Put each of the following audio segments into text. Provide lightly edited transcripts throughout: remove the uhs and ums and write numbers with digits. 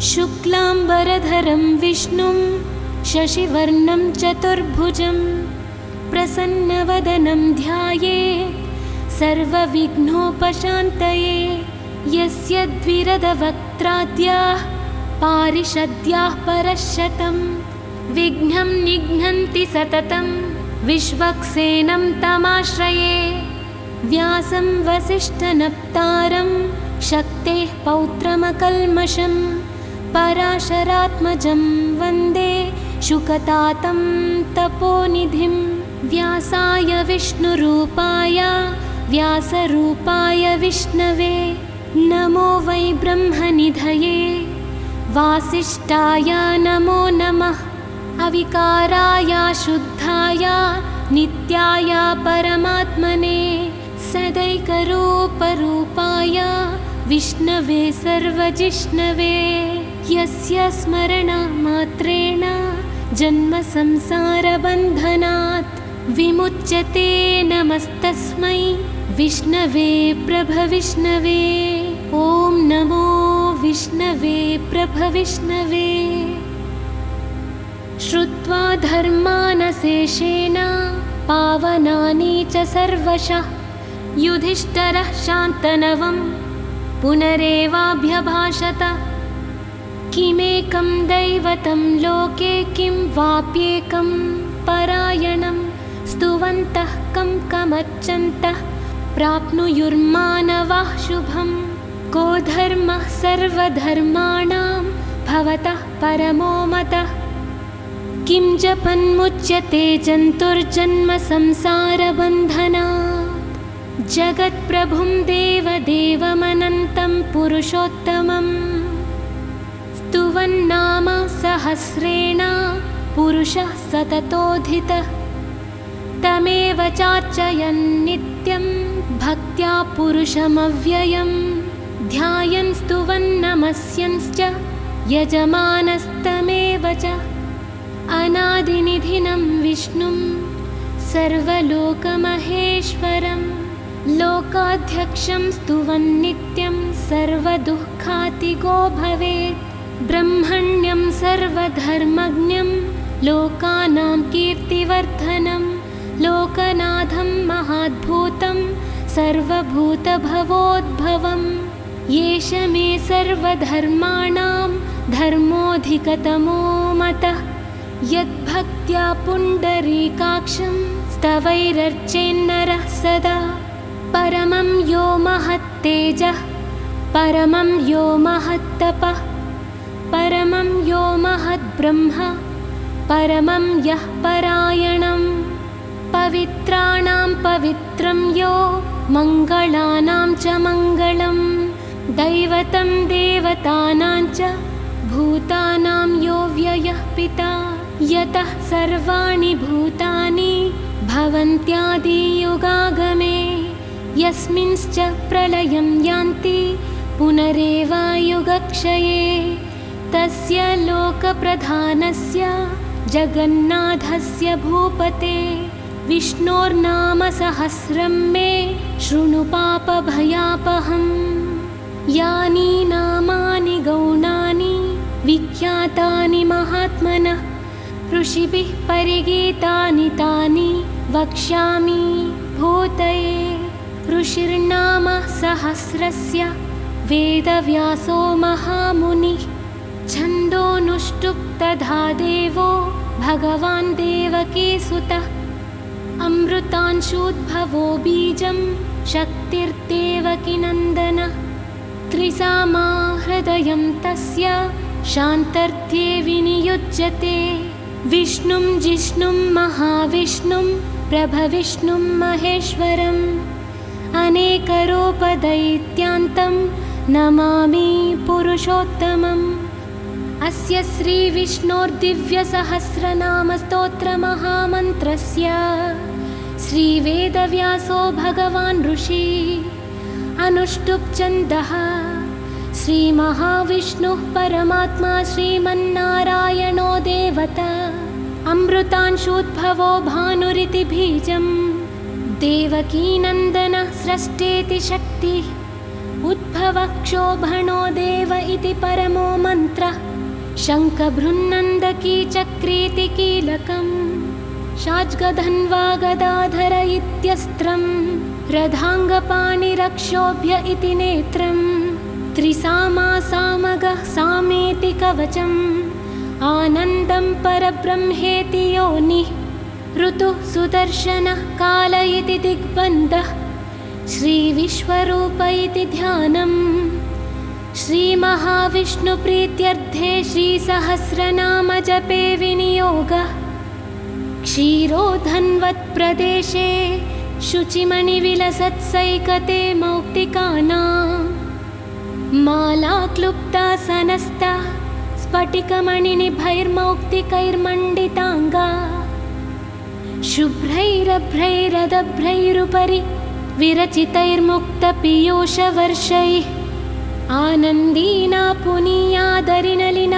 शुक्लाम्बरधरं विष्णुं शशिवर्णं चतुर्भुजं प्रसन्नवदनं ध्यायेत् सर्वविघ्नोपशान्तये। यस्य द्विरदवक्त्राद्याः पारिषद्याः परशतं विघ्नं निघ्नन्ति सततं विश्वक्सेनं तमाश्रये। व्यासं वसिष्ठनप्तारं शक्तेः पौत्रमकल्मषं पराशरात्मजं वन्दे शुकतातं तपोनिधिं। व्यासाय विष्णुरूपाय व्यासरूपाय विष्णवे नमो वै ब्रह्मनिधये वासिष्ठाय नमो नमः। अविकाराय शुद्धाय नित्याय परमात्मने सदैकरूपरूपाय विष्णवे सर्वजिष्णवे। यस्य स्मरणमात्रेण जन्मसंसारबन्धनात् विमुच्यते। नमस्तस्मै विष्णवे प्रभविष्णवे। ॐ नमो विष्णवे प्रभविष्णवे। श्रुत्वा धर्मानशेषेण पावनानि च सर्वशः युधिष्ठिरः शान्तनवं पुनरेवाभ्यभाषत। किमेकं दैवतं लोके किं वाप्येकं परायणं स्तुवन्तः कं कमर्चन्तः प्राप्नुयुर्मानवाः शुभं। को धर्मः सर्वधर्माणां भवतः परमो मतः। किं जपन्मुच्यते जन्तुर्जन्म संसारबन्धनात्। जगत्प्रभुं देवदेवमनन्तं पुरुषोत्तमं स्तुवन्नाम सहस्रेण पुरुषः सततोऽधितः। तमेव चार्चयन् नित्यं भक्त्या पुरुषमव्ययं ध्यायन् स्तुवन् नमस्यंश्च यजमानस्तमेव च। अनादिनिधिनं विष्णुं सर्वलोकमहेश्वरं लोकाध्यक्षं स्तुवन् नित्यं सर्वदुःखातिगो भवेत्। ब्रह्मण्यं सर्वधर्मज्ञं लोकानां कीर्तिवर्धनं लोकनाथं महाद्भुतं सर्वभूतभवोद्भवम्। येष मे सर्वधर्माणां धर्मोऽधिकतमो मतः। यद्भक्त्या पुण्डरीकाक्षं स्तवैरर्चेन्नरः सदा। परमं यो महत्तेजः परमं यो महत्तपः परमं यो महद्ब्रह्म परमं यः परायणं। पवित्राणां पवित्रं यो मङ्गलानां च मङ्गलं दैवतं देवतानां च भूतानां यो व्ययः पिता। यतः सर्वाणि भूतानि भवन्त्यादियुगागमे यस्मिंश्च प्रलयं यान्ति पुनरेवायुगक्षये। तस्य लोकप्रधानस्य जगन्नाथस्य भूपते विष्णोर्नाम सहस्रं मे शृणु पापभयापहम्। यानि नामानि गौणानि विख्यातानि महात्मनः ऋषिभिः परिगीतानि तानि वक्ष्यामि भूतये। ऋषिर्नाम सहस्रस्य वेदव्यासो महामुनिः छन्दोनुष्टुप् तथा देवो भगवान् देवकीसुतः। अमृतांशूद्भवो बीजं शक्तिर्देवकीनन्दनः। त्रिसामा हृदयं तस्य शान्तर्थे विनियुज्यते। विष्णुं जिष्णुं महाविष्णुं प्रभविष्णुं महेश्वरम् अनेकरूपदैत्यान्तं नमामि पुरुषोत्तमम्। अस्य श्रीविष्णोर्दिव्यसहस्रनामस्तोत्रमहामन्त्रस्य श्रीवेदव्यासो भगवान् ऋषि अनुष्टुप् श्रीमहाविष्णुः परमात्मा श्रीमन्नारायणो देवता। अमृतांशूद्भवो भानुरिति बीजं देवकीनन्दनः स्रष्टेति शक्तिः उद्भवक्षोभणो देव इति परमो मन्त्रः शङ्खभृन्नन्दकीचक्रीति कीलकम् शाज्गधन्वा गदाधर इत्यस्त्रम् रथाङ्गपाणिरक्षोभ्य इति नेत्रम् त्रिसामा सामगः सामेति कवचम् आनन्दं परब्रह्मेति योनिः ऋतुः सुदर्शनः काल इति दिग्बन्धः श्रीविश्वरूप इति ध्यानम् श्रीमहाविष्णुप्रीत्यर्थे श्रीसहस्रनामजपे विनियोगः क्षीरोधन्वत्प्रदेशे शुचिमणिविलसत्सैकते मौक्तिकानां माला क्लुप्ता सनस्ता स्फटिकमणिनिभैर्मौक्तिकैर्मण्डिताङ्गा शुभ्रैरभ्रैरदभ्रैरुपरि विरचितैर्मुक्तपीयूषवर्षैः आनन्दीना पुनीयादरिनलिन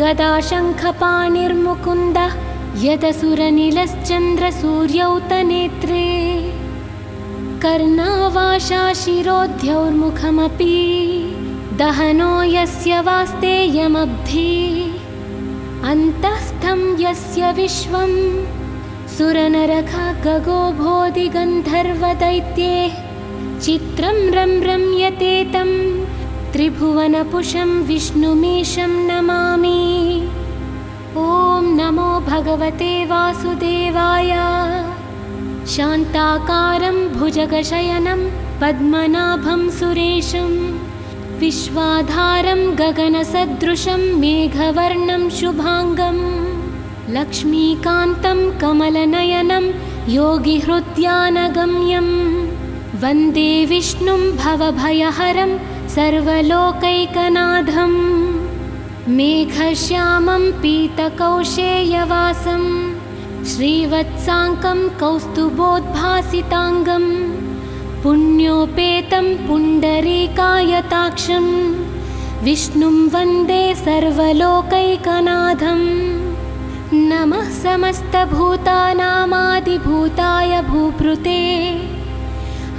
गदाशङ्खपाणिर्मुकुन्दः यदसुरनिलश्चन्द्रसूर्यौ तनेत्रे कर्णावाशा शिरोद्यौर्मुखमपि दहनो यस्य वास्तेयमब्धि अन्तःस्थं यस्य विश्वं सुरनरखगो भोधिगन्धर्वदैत्ये चित्रं रम्यते तं त्रिभुवनपुषं विष्णुमीशं नमामि। ॐ नमो भगवते वासुदेवाय। शान्ताकारं भुजगशयनं पद्मनाभं सुरेशं विश्वाधारं गगनसदृशं मेघवर्णं शुभाङ्गं लक्ष्मीकान्तं कमलनयनं योगिहृद्यानगम्यं वन्दे विष्णुं भवभयहरं सर्वलोकैकनाथं मेघश्यामं पीतकौशेयवासं श्रीवत्साङ्कं कौस्तुभोद्भासिताङ्गं पुण्योपेतं पुण्डरीकायताक्षं विष्णुं वन्दे सर्वलोकैकनाथं नमः समस्तभूतानामादिभूताय भूभृते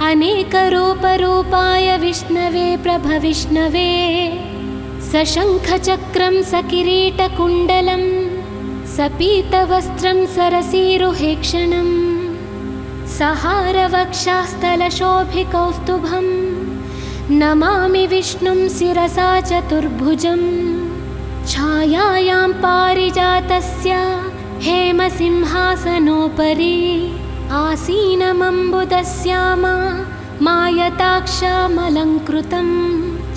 अनेकरूपरूपाय विष्णवे प्रभविष्णवे सशङ्खचक्रं सकिरीटकुण्डलं सपीतवस्त्रं सरसीरुहेक्षणं सहारवक्षास्थलशोभिकौस्तुभं नमामि विष्णुं शिरसा चतुर्भुजं छायायां पारिजातस्य हेमसिंहासनोपरि आसीनमम्बुदस्यामा मायताक्षामलङ्कृतं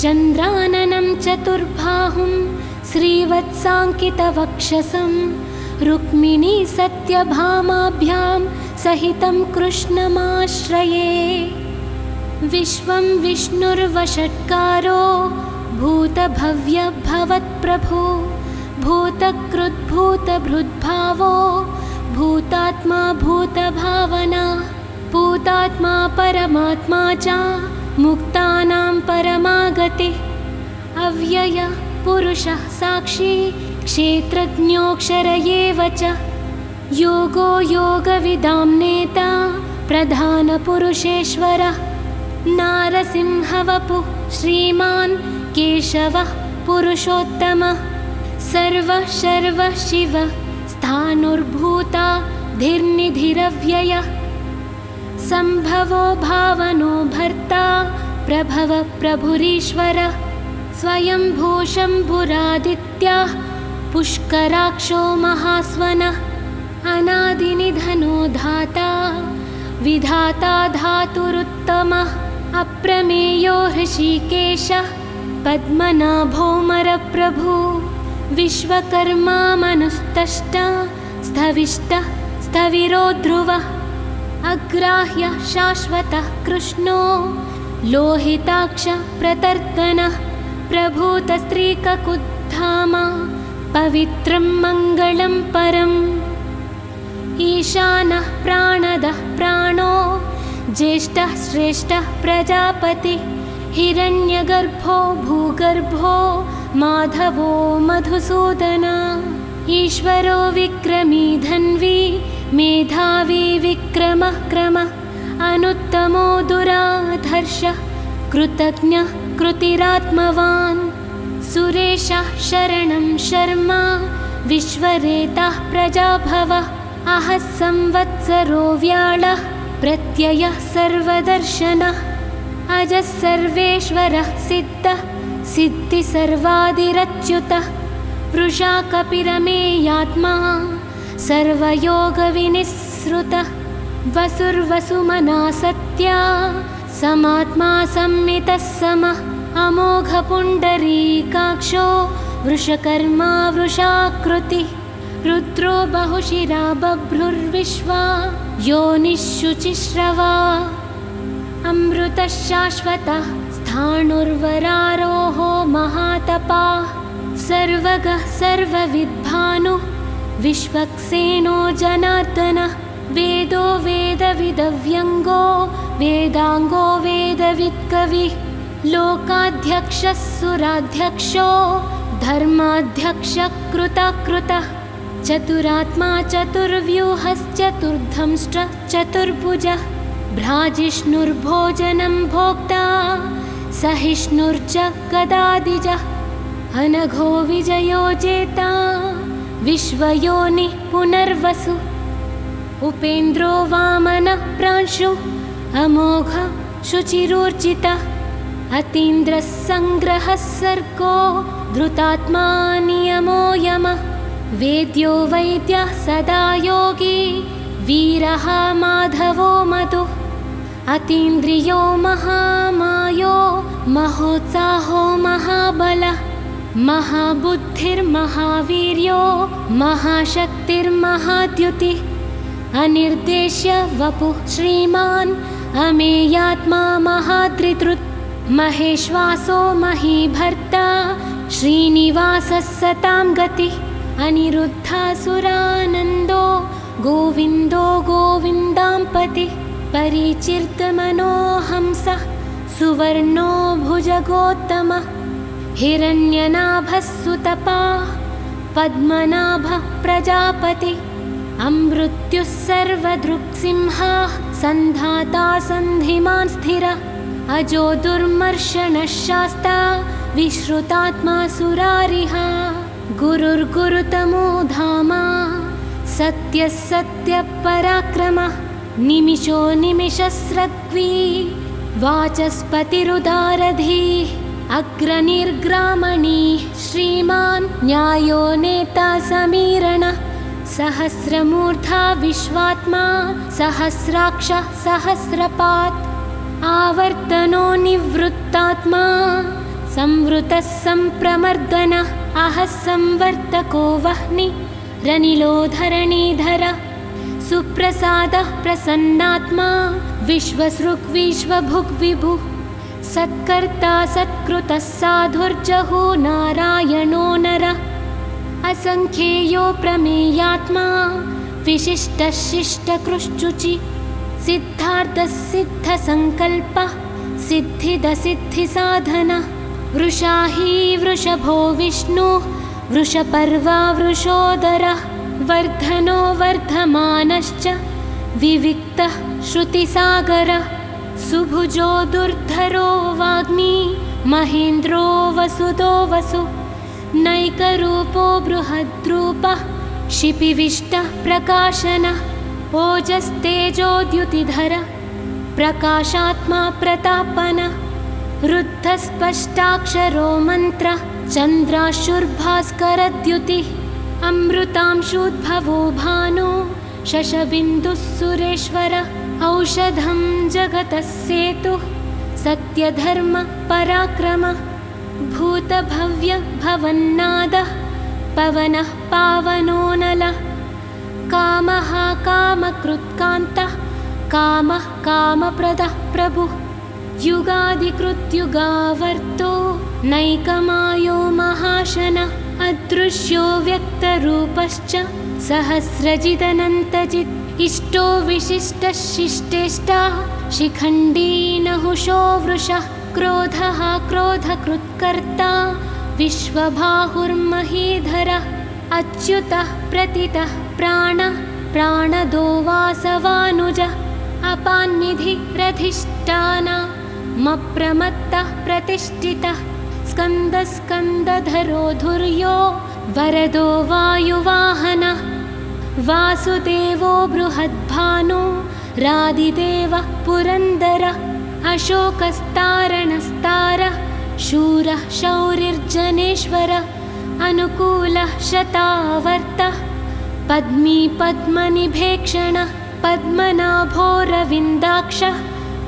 चन्द्राननं चतुर्बाहुं श्रीवत्साङ्कितवक्षसं रुक्मिणी सत्यभामाभ्यां सहितं कृष्णमाश्रये विश्वं विष्णुर्वषट्कारो भूतभव्यभवत्प्रभो भूतकृद्भूतभृद्भावो भूतात्मा भूतभावना भूतात्मा परमात्मा च मुक्तानां परमागतिः अव्यय पुरुषः साक्षी क्षेत्रज्ञोऽक्षर एव च योगो योगविदां नेता प्रधानपुरुषेश्वरः नारसिंहवपुः श्रीमान् केशवः पुरुषोत्तमः सर्वः शर्वः शिवः स्थाणुर्भूता धीर्निधिरव्ययः सम्भवो भावनो भर्ता प्रभव प्रभुरीश्वरः स्वयंभू शम्भुरादित्याः पुष्कराक्षो महास्वनः अनादिनिधनो धाता विधाता धातुरुत्तमः अप्रमेयो हृषीकेशः पद्मनाभोमरप्रभु विश्वकर्मा मनुस्तष्टा स्थविष्टः स्थविरो ध्रुवः अग्राह्यः शाश्वतः कृष्णो लोहिताक्ष प्रतर्दनः प्रभूतस्त्रीककुद्धामा पवित्रं मङ्गलं परम् ईशानः प्राणदः प्राणो ज्येष्ठः श्रेष्ठः प्रजापति हिरण्यगर्भो भूगर्भो माधवो मधुसूदन ईश्वरो विक्रमी धन्वी मेधावी विक्रमः क्रमः अनुत्तमो दुराधर्षः कृतज्ञः कृतिरात्मवान् सुरेशः शरणं शर्मा विश्वरेताः प्रजाभवः अहः संवत्सरो व्याळः प्रत्ययः सर्वदर्शनः अजः सर्वेश्वरः सिद्धः सिद्धिसर्वादिरच्युतः वृषा कपिरमेयात्मा सर्वयोगविनिःसृतः वसुर्वसुमना सत्या समात्मा संमितः समः अमोघपुण्डरीकाक्षो वृषकर्मा वृषाकृतिः रुद्रो बहुशिरा बभ्रुर्विश्वा योनिःशुचिश्रवा अमृतः शाश्वतः स्थाणुर्वरारोहो महातपाः सर्वगः सर्वविद्भानुः विश्वक्सेनो जनार्दनः वेदो वेदविदव्यङ्गो वेदाङ्गो वेदवित्कविः लोकाध्यक्षः सुराध्यक्षो धर्माध्यक्षः कृतकृतः चतुरात्मा चतुर्व्यूहश्चतुर्धंष्ट्र चतुर्भुजः भ्राजिष्णुर्भोजनं भोक्ता सहिष्णुर्च गदादिजः अनघो विजयो जेता विश्वयोनिः पुनर्वसु उपेन्द्रो वामनः प्रांशु अमोघ शुचिरूर्जितः अतीन्द्रः सङ्ग्रहः सर्गो धृतात्मा नियमो यमः वेद्यो वैद्यः सदा योगी वीरः माधवो मधुः अतीन्द्रियो महामायो महोत्साहो महाबलः महाबुद्धिर्महावीर्यो महाशक्तिर्महाद्युतिः अनिर्देश्य वपुः श्रीमान् अमेयात्मा महाद्रितृत् महेश्वासो महीभर्ता श्रीनिवासः सतां गतिः अनिरुद्धासुरानन्दो गोविन्दो गोविन्दाम्पतिः परिचिर्तमनोहंसः सुवर्णो भुजगोत्तमः हिरण्यनाभः सुतपाः पद्मनाभः प्रजापतिः अमृत्युः सर्वदृक्सिंहाः सन्धाता सन्धिमान् स्थिरः अजो दुर्मर्शनः शास्ता विश्रुतात्मा सुरारिः गुरुर्गुरुतमो धामा सत्यः सत्यपराक्रमः निमिषो निमिषस्रग्वी वाचस्पतिरुदारधीः अग्रनिर्ग्रामणीः श्रीमान् न्यायो नेता समीरणः सहस्रमूर्धा विश्वात्मा सहस्राक्षः सहस्रपात् आवर्तनो निवृत्तात्मा संवृतः सम्प्रमर्दनः अहः संवर्तको वह्नि रनिलो धरणीधर सुप्रसादः प्रसन्नात्मा विश्वसृग्विश्वभुग्विभुः सत्कर्ता सत्कृतः साधुर्जहो नारायणो नरः असंख्येयो प्रमेयात्मा विशिष्टः शिष्टकृश्चुचि सिद्धार्थः सिद्धसङ्कल्पः सिद्धिदसिद्धिसाधनः वृषा हि वृषभो विष्णुः वृषपर्वा वृषोदरः वर्धनो वर्धमानश्च विविक्तः श्रुतिसागरः सुभुजो दुर्धरो वाग्मी महेन्द्रो वसुदो वसु नैकरूपो बृहद्रूपः शिपिविष्टः प्रकाशनः ओजस्तेजोद्युतिधर प्रकाशात्मा प्रतापनः रुद्धस्पष्टाक्षरो मन्त्रः चन्द्राशुर्भास्करद्युतिः अमृतांशुद्भवो भानो शशबिन्दुः सुरेश्वरः औषधं जगतः सेतुः सत्यधर्मः पराक्रमः भूतभव्य भवन्नादः पवनः पावनो नलः कामः कामकृत्कान्तः कामः कामप्रदः प्रभुः युगादिकृत्युगावर्तो नैकमायो महाशनः अदृश्यो व्यक्तरूपश्च सहस्रजिदनन्तजित् इष्टो विशिष्टः शिष्टेष्टा शिखण्डी नहुषो वृषः क्रोधः क्रोधकृत्कर्ता विश्वबाहुर्महीधरः अच्युतः प्रतितः प्राणः प्राणदो वासवानुजः अपान्निधिरधिष्ठाना मप्रमत्तः प्रतिष्ठितः स्कन्दस्कन्दधरो धुर्यो वरदो वायुवाहनः वासुदेवो बृहद्भानु रादिदेवः पुरन्दरः अशोकस्तारणस्तारः शूरः शौरिर्जनेश्वरः अनुकूलः शतावर्तः पद्मी पद्मनिभेक्षणः पद्मनाभोरविन्दाक्षः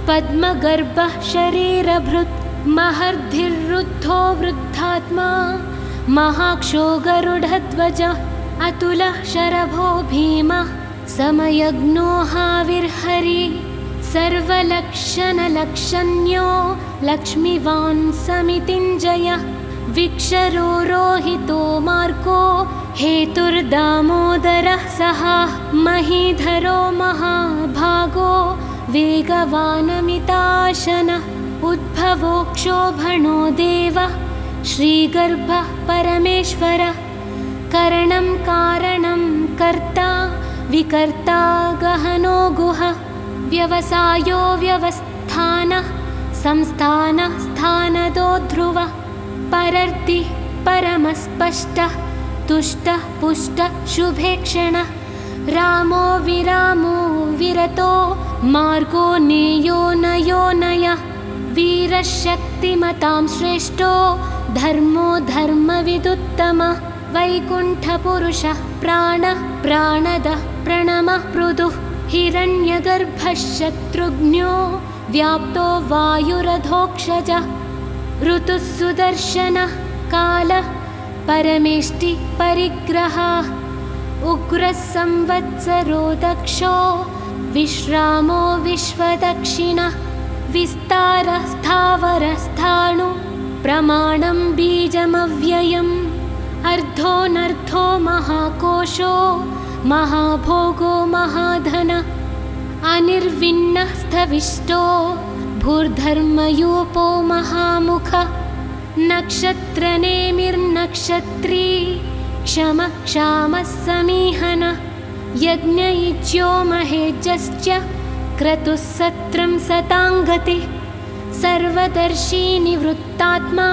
पद्मगर्भः शरीरभृत् महर्धिरुद्धो वृद्धात्मा महाक्षो गरुडध्वजः अतुलः शरभो भीमः समयज्ञो हाविर्हरि सर्वलक्षणलक्षण्यो लक्ष्मीवान् समितिञ्जयः विक्षरो रोहितो मार्गो हेतुर्दामोदरः सहा महीधरो महाभागो वेगवानमिताशनः उद्भवो क्षोभणो देवः श्रीगर्भः परमेश्वरः करणं कारणं कर्ता विकर्ता गहनो गुहा व्यवसायो व्यवस्थानः संस्थानः स्थानदो ध्रुवः परर्ति परमस्पष्टः तुष्टः पुष्टः शुभेक्षणः रामो विरामो विरतो मार्गो नेयो नयो नयः वीरशक्तिमतां श्रेष्ठो धर्मो धर्मविदुत्तमः वैकुण्ठपुरुषः प्राणः प्राणदः प्रणमः पृथुः हिरण्यगर्भः शत्रुघ्नो व्याप्तो वायुरधोक्षजः ऋतुः सुदर्शनः कालः परमेष्टि परिग्रहः उग्रः संवत्सरो दक्षो विश्रामो विश्वदक्षिणः विस्तारः स्थावरस्थाणु प्रमाणं बीजमव्ययम् अर्धोऽनर्धो महाकोशो महाभोगो महाधन अनिर्विण्णः स्थविष्टो भूर्धर्मयूपो महामुख नक्षत्रनेमिर्नक्षत्री क्षमः क्षामः समीहन यज्ञयुज्यो महेज्यश्च क्रतुः सत्रं सताङ्गति सर्वदर्शी निवृत्तात्मा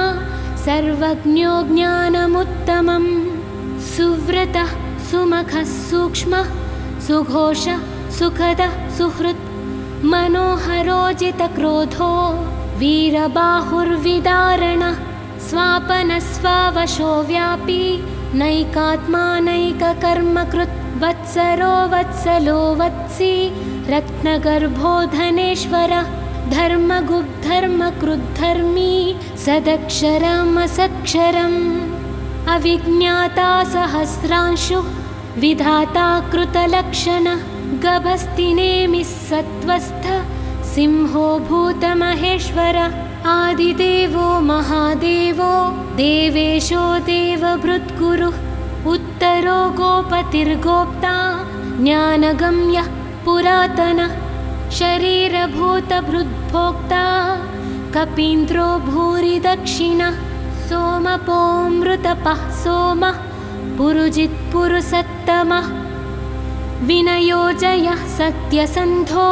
सर्वज्ञो ज्ञानमुत्तमं सुव्रतः सुमखः सूक्ष्मः सुघोषः सुखदः सुहृत् मनोहरोजितक्रोधो वीरबाहुर्विदारणः स्वापनस्वावशो व्यापी नैकात्मा नैककर्मकृत् वत्सरो वत्सलो वत्सी रत्नगर्भो धनेश्वरः धर्मगुप्धर्मकृद्धर्मी सदक्षरमसक्षरम् अविज्ञाता सहस्रांशुः विधाता कृतलक्षणः गभस्तिनेमिः सत्त्वस्थ सिंहो भूतमहेश्वर आदिदेवो महादेवो देवेशो देवभृद्गुरुः उत्तरो गोपतिर्गोप्ता ज्ञानगम्यः पुरातनः शरीरभूतभृद्भोक्ता कपीन्द्रो भूरि दक्षिणः सोमपोऽमृतपः सोमः पुरुजित्पुरुषत्तमः विनयोजयः सत्यसन्धो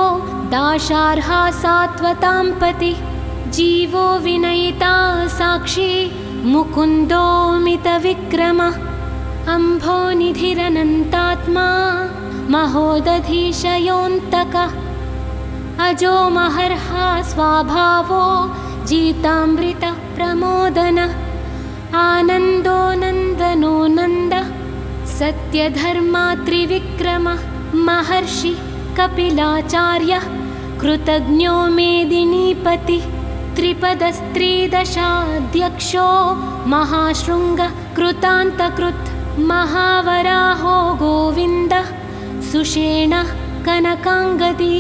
दाशार्हा सात्वतां पतिः जीवो विनयिता साक्षी मुकुन्दोऽमितविक्रमः अम्भोनिधिरनन्तात्मा महोदधीशयोऽन्तकः अजो महर्हा स्वाभावो जीतामृतः प्रमोदनः आनन्दो नन्दनो नन्दः सत्यधर्मा त्रिविक्रमः महर्षि कपिलाचार्यः कृतज्ञो मेदिनीपतिः त्रिपदस्त्रिदशाध्यक्षो महाशृङ्गः कृतान्तकृत् महावराहो गोविन्दः सुषेणः कनकाङ्गदी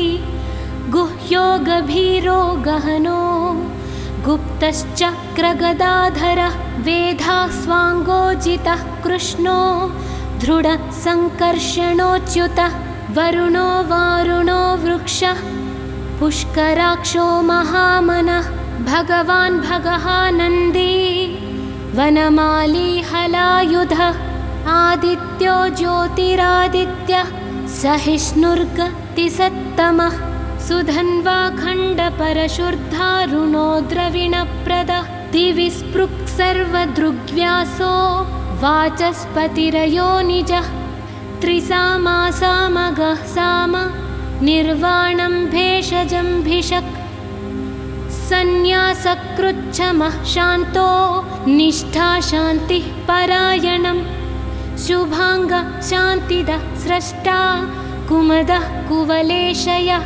गुह्यो गभीरो गहनो गुप्तश्चक्रगदाधरः वेधास्वाङ्गोजितः कृष्णो दृढः सङ्कर्षणोच्युतः वरुणो वारुणो वृक्षः पुष्कराक्षो महामनः भगवान् भगः नन्दी वनमाली हलायुधः आदित्यो ज्योतिरादित्यः सहिष्णुर्गतिसत्तमः सुधन्वाखण्डपरशुर्धारुणो द्रविणप्रद दिविस्पृक् सर्वदृग्व्यासो वाचस्पतिरयो निजः त्रिसामासामगः साम निर्वाणं भेषजं भिषक् सन्न्यासकृच्छमः शान्तो निष्ठा शान्तिः परायणम् शुभांग शान्तिदः स्रष्टा कुमदः कुवलेशयः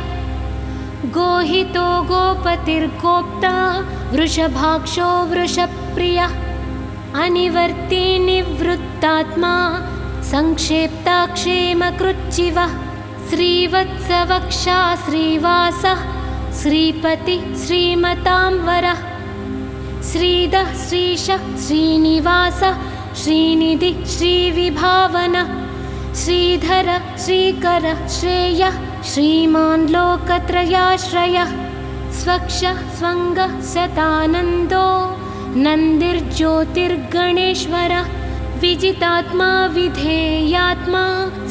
गोहितो गोपतिर्गोप्ता वृषभाक्षो वृषप्रियः अनिवर्ती निवृत्तात्मा संक्षेप्ता क्षेमकृच्चिवः श्रीवत्सवक्षा श्रीवासः श्रीपति श्रीमतांवरः श्रीदः श्रीशः श्रीनिवासः श्रीनिधि श्रीविभावन श्रीधर श्रीकर श्रेयः श्रीमान् लोकत्रयाश्रयः स्वक्ष स्वंग शतानन्दो नन्दिर्ज्योतिर्गणेश्वरः विजितात्मा विधेयात्मा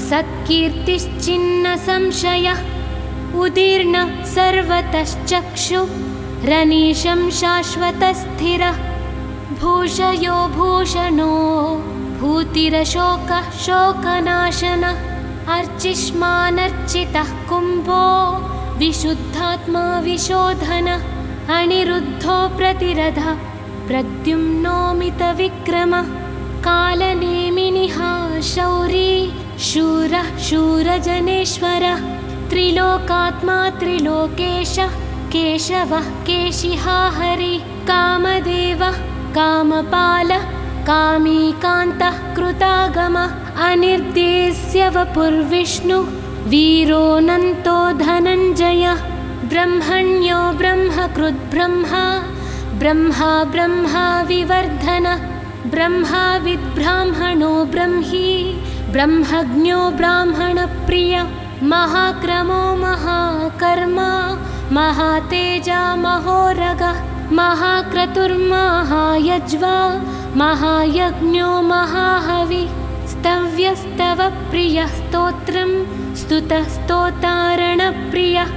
सत्कीर्तिश्चिन्न संशयः उदीर्ण सर्वतश्चक्षु रनीशं शाश्वतस्थिरः भूषयो भूषणो भूतिरशोकः शोकनाशनः अर्चिष्मानर्चितः कुम्भो विशुद्धात्मा विशोधनः अनिरुद्धो प्रतिरथः प्रद्युम्नोमितविक्रमः कालनेमिनिः शौरी शूरः शूरजनेश्वरः त्रिलोकात्मा त्रिलोकेशः केशवः केशिहा हरि कामदेवः कामपालः कामीकान्तः कृतागमः अनिर्देश्य वपुर्विष्णु वीरोऽनन्तो धनञ्जयः ब्रह्मण्यो ब्रह्मकृद्ब्रह्मा ब्रह्मा ब्रह्मा विवर्धनः ब्रह्माविद्ब्राह्मणो ब्रह्मी ब्रह्मज्ञो ब्राह्मणप्रियः महाक्रमो महाकर्मा महातेजा महोरगः महाक्रतुर्महायज्वा महायज्ञो महाहवि स्तव्यस्तवप्रियः स्तोत्रं स्तुतः स्तोतारणप्रियः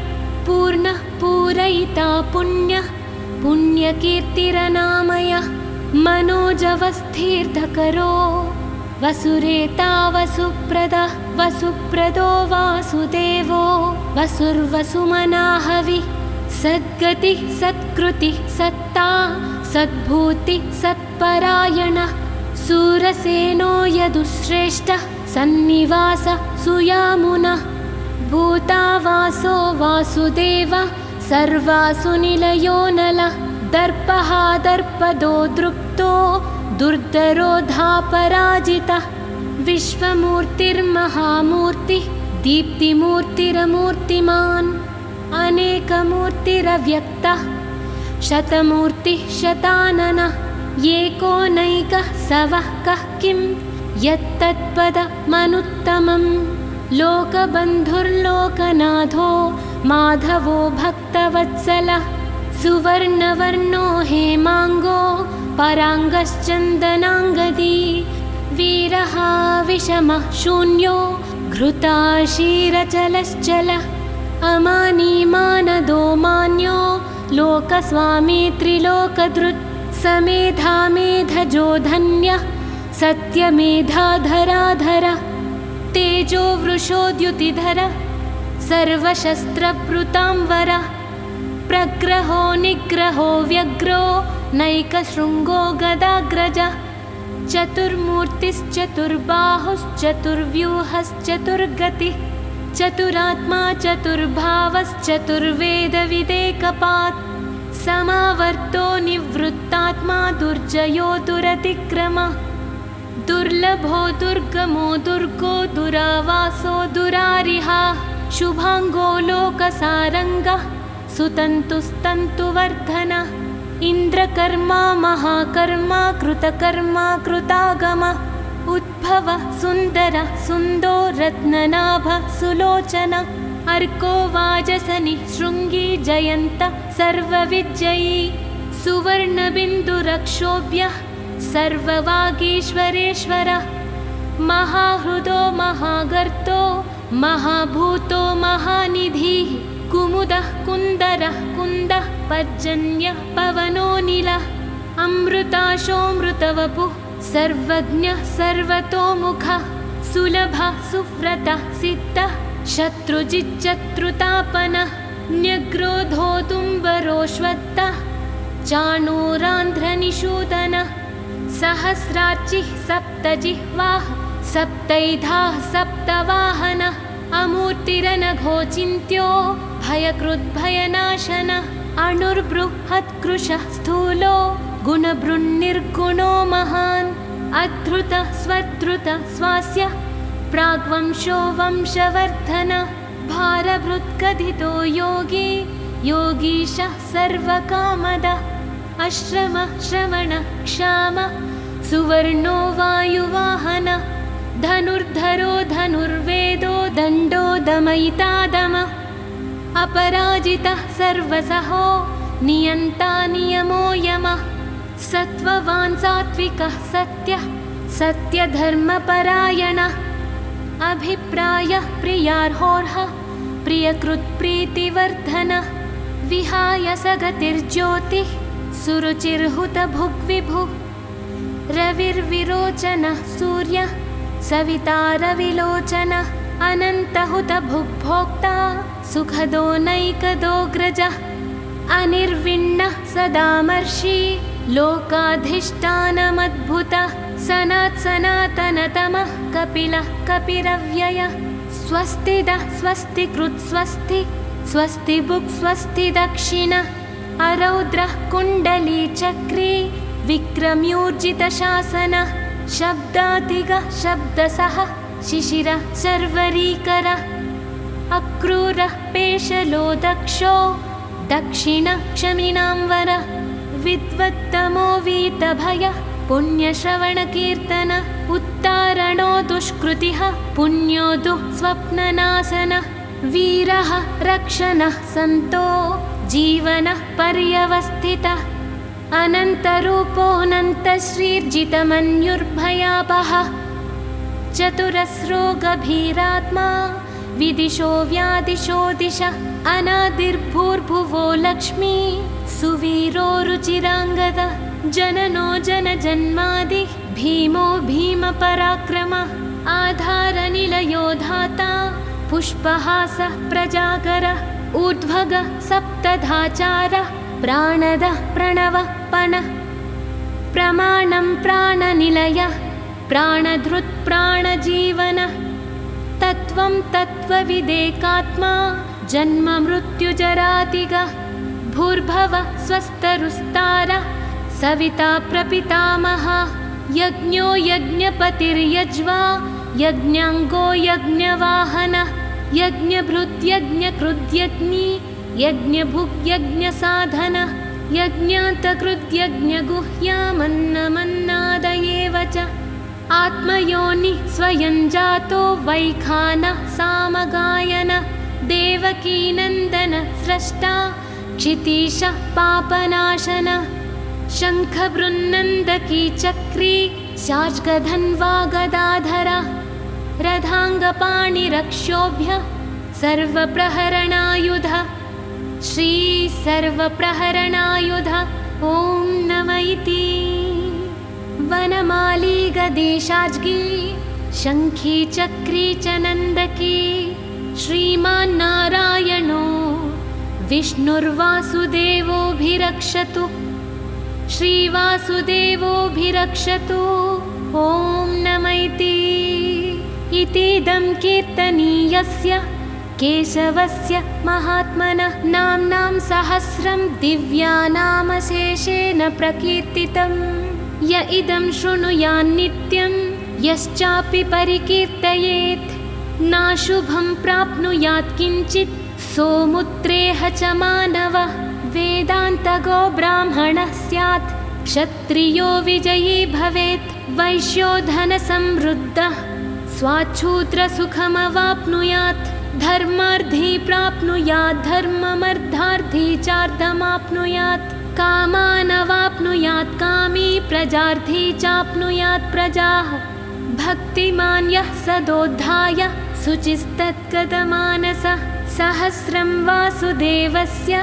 पूर्णः पूरयिता पुण्यः पुण्यकीर्तिरनामयः मनोजवस्थिर्धकरो वसुरेता वसुप्रदः वसुप्रदो वासुदेवो वसुर्वसुमनाहवि सद्गतिः सत्कृतिः सत्ता सद्भूतिः सत्परायणः सूरसेनो यदुश्रेष्ठः सन्निवासः सुयामुनः भूतावासो वासुदेवः सर्वासु निलयो नलः दर्पः दर्पदो दृप्तो दुर्धरोधापराजितः विश्वमूर्तिर्महामूर्तिः दीप्तिमूर्तिरमूर्तिमान् अनेकमूर्तिरव्यक्तः शतमूर्तिः शताननः एकोनैकः सवः कः किं यत्तत्पदमनुत्तमम् लोकबन्धुर्लोकनाथो माधवो भक्तवत्सलः सुवर्णवर्णो हेमाङ्गो पराङ्गश्चन्दनाङ्गदी वीरः विषमः शून्यो घृताशीरचलश्चलः अमानी मानदो मान्यो लोकस्वामी त्रिलोकधृत् समेधा मेधजो धन्यः सत्यमेधाधराधरः तेजो वृषोद्युतिधरः सर्वशस्त्रभृतांवरः प्रग्रहो निग्रहो व्यग्रो नैकशृङ्गो गदाग्रजः चतुर्मूर्तिश्चतुर्बाहुश्चतुर्व्यूहश्चतुर्गतिः चतुरात्मा चतुर्भावश्चतुर्वेदविदेकपात् समावर्तो निवृत्तात्मा दुर्जयो दुरतिक्रमः दुर्लभो दुर्गमो दुर्गो दुरावासो दुरारिहा शुभांगो लोकसारङ्गः सुतन्तुस्तन्तुवर्धनः इन्द्रकर्मा महाकर्मा कृतकर्मा कृतागमः उद्भवः सुन्दरः सुन्दो रत्ननाभः सुलोचनः अर्को वाजसनि शृङ्गी जयन्तः सर्वविजयी सुवर्णबिन्दुरक्षोभ्यः सर्ववागीश्वरेश्वरः महाहृदो महागर्तो महाभूतो महानिधिः कुमुदः कुन्दरः कुन्दः पर्जन्यः पवनोऽनिलः अमृताशोऽमृतवपुः सर्वज्ञः सर्वतोमुखः सुलभः सुव्रतः सिद्धः शत्रुजिच्चत्रुतापनः न्यग्रोधो तुम्बरोऽश्वत्थः चाणूरान्ध्रनिषूदनः सहस्रार्चिः सप्तजिह्वाः सप्तैधाः सप्तवाहनः अमूर्तिरनघोचिन्त्यो भयकृद्भयनाशनः अणुर्बृहत्कृशः स्थूलो गुणभृन्निर्गुणो महान् अधृतः स्वधृतः स्वास्य प्राग्वंशो वंशवर्धनः भारभृत्कथितो योगी योगीशः सर्वकामदः अश्रमः श्रवणः क्षामः सुवर्णो वायुवाहनः धनुर्धरो धनुर्वेदो दण्डो दमयितादमः अपराजितः सर्वसहो नियन्ता नियमो यमः सत्त्ववान् सात्विकः सत्यः सत्यधर्मपरायणः अभिप्रायः प्रियार्होर्हः प्रियकृत्प्रीतिवर्धनः विहाय सगतिर्ज्योतिः सुरुचिर्हुतभुग्विभुः रविर्विरोचनः सूर्यः सविता रविलोचनः अनन्तहुतभुग्भोक्ता सुखदो नैकदोऽग्रजः अनिर्विण्णः सदामर्षि लोकाधिष्ठानमद्भुतः सनातनतमः कपिलः कपिरव्ययः स्वस्तिदः स्वस्तिकृत् स्वस्ति स्वस्तिबुक् स्वस्ति दक्षिणः अरौद्रः कुण्डलीचक्री विक्रम्यूर्जितशासनः शब्दातिगः शब्दसः शिशिरः शर्वरीकरः अक्रूरः पेशलो दक्षो दक्षिणः क्षमिणाम्बरः विद्वत्तमो वीतभयः पुण्यश्रवणकीर्तनः उत्तारणो दुष्कृतिः पुण्यो दुःस्वप्ननाशनः वीरः रक्षणः सन्तो जीवनः पर्यवस्थितः अनन्तरूपोऽनन्तश्रीर्जितमन्युर्भयापहः चतुरस्रो गभीरात्मा विदिशो व्यादिशो दिशः अनादिर्भूर्भुवो लक्ष्मी सुवीरो रुचिराङ्गदः जननो जनजन्मादिः भीमो भीमपराक्रमः आधारनिलयो धाता पुष्पहासः प्रजागरः ऊर्ध्वगः सप्तधाचारः प्राणदः प्रणवः पणः प्रमाणं प्राणनिलयः प्राणधृत् प्राणजीवनः तत्त्वं तत्त्वविदेकात्मा जन्म मृत्युजरातिगः भूर्भुवः स्वस्तरुस्तारः सविता प्रपितामहः यज्ञो यज्ञपतिर्यज्वा यज्ञाङ्गो यज्ञवाहनः यज्ञभृत्यज्ञकृद्यज्ञी यज्ञभुग्यज्ञसाधनः यज्ञान्तकृद्यज्ञगुह्यामन्नमन्नादयेव च आत्मयोनिः स्वयं जातो वैखानः सामगायनः देवकीनन्दनः स्रष्टा क्षितीशः पापनाशनः शङ्खबृन्नन्दकी चक्री शार्ङ्गधन्वा गदाधरः रथाङ्गपाणिरक्षोभ्यः सर्वप्रहरणायुधः श्री सर्वप्रहरणायुधः ॐ नम इति वनमाली गदेशाज्ञी शङ्खी चक्री च नन्दकी श्रीमान्नारायणो विष्णुर्वासुदेवोऽभिरक्षतु श्रीवासुदेवोऽभिरक्षतु ॐ नम इतीदं कीर्तनीयस्य केशवस्य महात्मनः नाम्नां सहस्रं दिव्यानामशेषेण प्रकीर्तितं य इदं शृणुयान्नित्यं यश्चापि परिकीर्तयेत् नाशुभं प्राप्नुयात् किञ्चित् सोमुत्रेह च मानवः वेदान्तगो ब्राह्मणः स्यात् क्षत्रियो विजयी भवेत् वैश्यो धनसमृद्धः स्वाच्छूद्रसुखमवाप्नुयात् धर्मार्थी प्राप्नुयात् धर्ममर्थार्थी चार्धमाप्नुयात् कामानवाप्नुयात् कामी प्रजार्थी चाप्नुयात् प्रजाः भक्तिमान् यः सदोद्धाय शुचिस्तत्गतमानसः सहस्रं वासुदेवस्य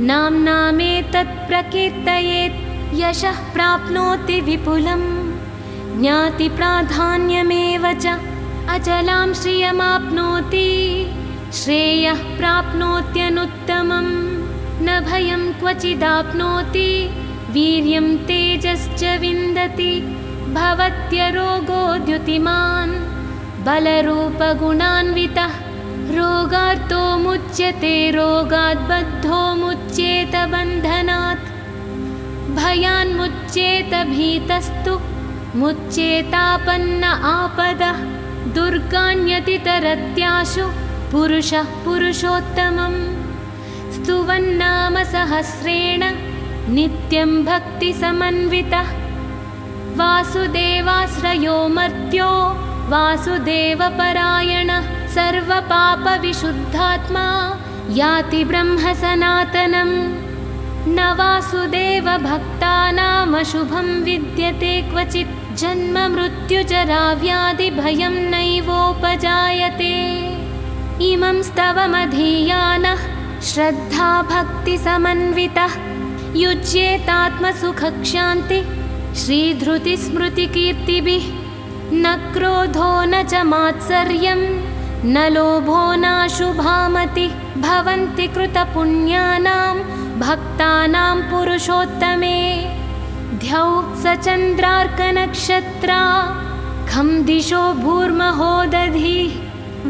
नाम्नामेतत् प्रकीर्तयेत् यशः प्राप्नोति विपुलं ज्ञातिप्राधान्यमेव च अचलां श्रियमाप्नोति श्रेयः प्राप्नोत्यनुत्तमं न भयं क्वचिदाप्नोति वीर्यं तेजश्च विन्दति भवत्यरोगोद्युतिमान् बलरूपगुणान्वितः रोगार्तो मुच्यते रोगात् बद्धो मुच्येत बन्धनात् भयान्मुच्येत भीतस्तु मुच्येतापन्न आपदः दुर्गाण्यतितरत्याशु पुरुषः पुरुषोत्तमं स्तुवन्नाम सहस्रेण नित्यं भक्तिसमन्वितः वासुदेवाश्रयो मर्त्यो वासुदेवपरायणः सर्वपापविशुद्धात्मा याति ब्रह्म सनातनं न वासुदेवभक्तानामशुभं विद्यते क्वचित् जन्म मृत्युजराव्याधिभयं नैवोपजायते इमं स्तवमधीयानः श्रद्धाभक्तिसमन्वितः युज्येतात्मसुखक्षान्ति श्रीधृतिस्मृतिकीर्तिभिः न क्रोधो न च मात्सर्यं न लोभो नाशुभामतिः भवन्ति कृतपुण्यानां भक्तानां पुरुषोत्तमे द्यौः स चन्द्रार्कनक्षत्रा खं दिशो भूर्महोदधिः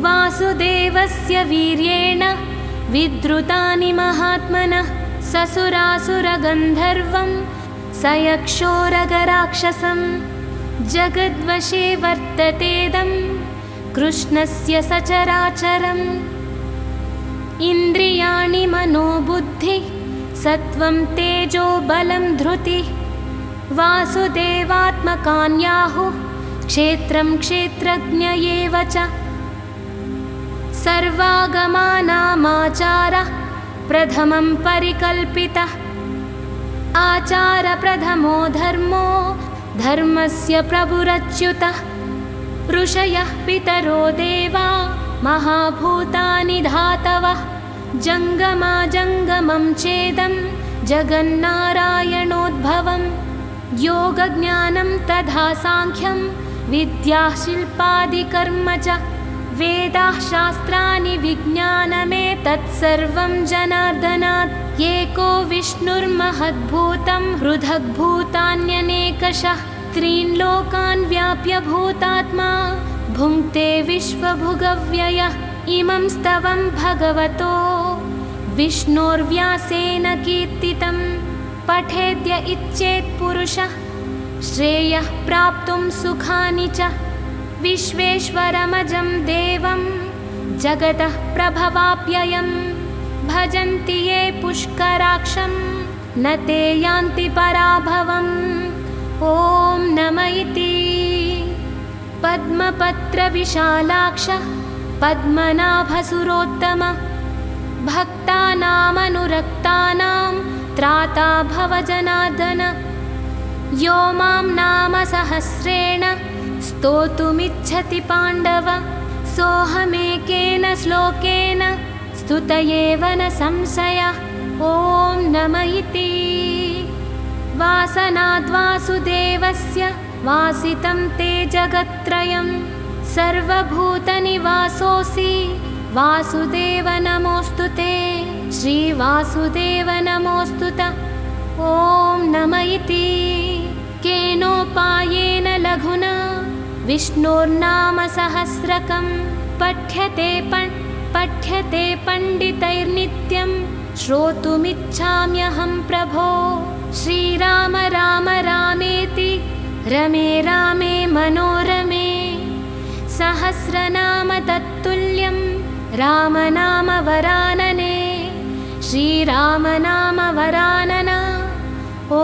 वासुदेवस्य वीर्येण विद्रुतानि महात्मनः ससुरासुरगन्धर्वं स यक्षोरगराक्षसं जगद्वशे वर्ततेदं कृष्णस्य सचराचरम् इन्द्रियाणि मनोबुद्धि सत्वं तेजो बलं धृतिः वासुदेवात्मकान्याहुः क्षेत्रं क्षेत्रज्ञ एव च सर्वागमानामाचारः प्रथमं परिकल्पितः आचारप्रथमो धर्मो धर्मस्य प्रभुरच्युतः ऋषयः पितरो देवा महाभूतानि धातवः जङ्गमाजङ्गमं चेदं जगन्नारायणोद्भवं योगज्ञानं तथा साङ्ख्यं विद्याः शिल्पादिकर्म च वेदाः शास्त्राणि विज्ञानमेतत्सर्वं जनार्दनात् एको विष्णुर्महद्भूतं हृदग्भूतान्यनेकशः त्रीन् लोकान् व्याप्य भूतात्मा भुङ्क्ते विश्वभुगव्ययः इमं स्तवं भगवतो विष्णोर्व्यासेन कीर्तितं पठेद्य इच्छेत् पुरुषः श्रेयः प्राप्तुं सुखानि च विश्वेश्वरमजं देवं जगतः प्रभवाप्ययं भजन्ति ये पुष्कराक्षं न ते यान्ति पराभवम् ॐ नम इति पद्मपत्रविशालाक्ष पद्मनाभसुरोत्तम भक्तानामनुरक्तानां त्राता भव जनार्दन यो मां नाम सहस्रेण स्तोतुमिच्छति पाण्डव सोऽहमेकेन श्लोकेन स्तुत एव न संशयः ॐ नम इति वासनाद्वासुदेवस्य वासितं ते जगत्त्रयं सर्वभूतनिवासोऽसि वासुदेव नमोऽस्तु ते श्रीवासुदेव नमोऽस्तु ते ॐ नम इति केनोपायेन लघुना विष्णोर्नाम सहस्रकं पठ्यते पण्डितैर्नित्यं श्रोतुमिच्छाम्यहं प्रभो श्रीराम राम रामेति रमे रामे मनोरमे सहस्रनाम तत्तुल्यं रामनाम वरानने श्रीरामनाम वरानना ॐ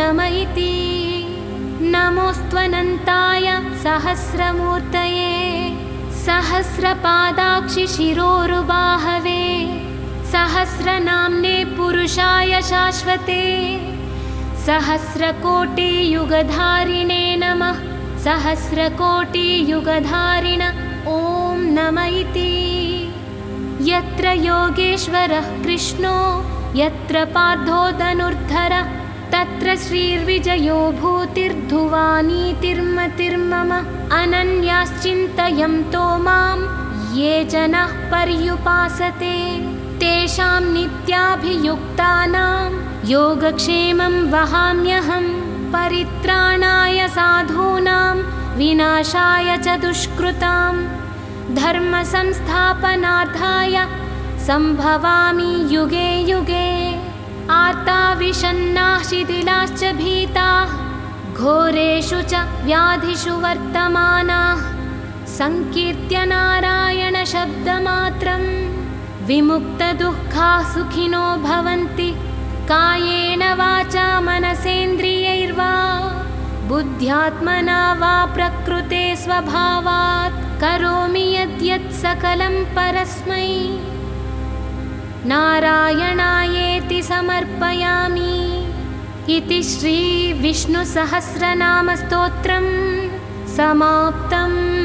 नम इति नमोऽस्त्वनन्ताय सहस्रमूर्तये सहस्रपादाक्षि शिरोरुबाहवे सहस्रनाम्ने पुरुषाय शाश्वते सहस्रकोटियुगधारिणे नमः सहस्रकोटियुगधारिण ॐ नम इति यत्र योगेश्वरः कृष्णो यत्र पार्थो धनुर्धरः तत्र श्रीर्विजयो भूतिर्धुवानीतिर्मतिर्मम अनन्याश्चिन्तयन्तो मां ये जनाः पर्युपासते तेषां नित्याभियुक्तानां योगक्षेमं वहाम्यहं परित्राणाय साधूनां विनाशाय च दुष्कृतां धर्मसंस्थापनार्थाय सम्भवामि युगे युगे आर्ता विषन्नाः शिथिलाश्च भीताः घोरेषु च व्याधिषु वर्तमानाः संकीर्त्य नारायणशब्दमात्रं विमुक्तदुःखाः सुखिनो भवन्ति कायेन वाचा मनसेन्द्रियैर्वा बुद्ध्यात्मना वा प्रकृते स्वभावात् करोमि यद्यत् सकलं परस्मै नारायणायेति समर्पयामि इति श्री विष्णुसहस्रनामस्तोत्रं समाप्तम्।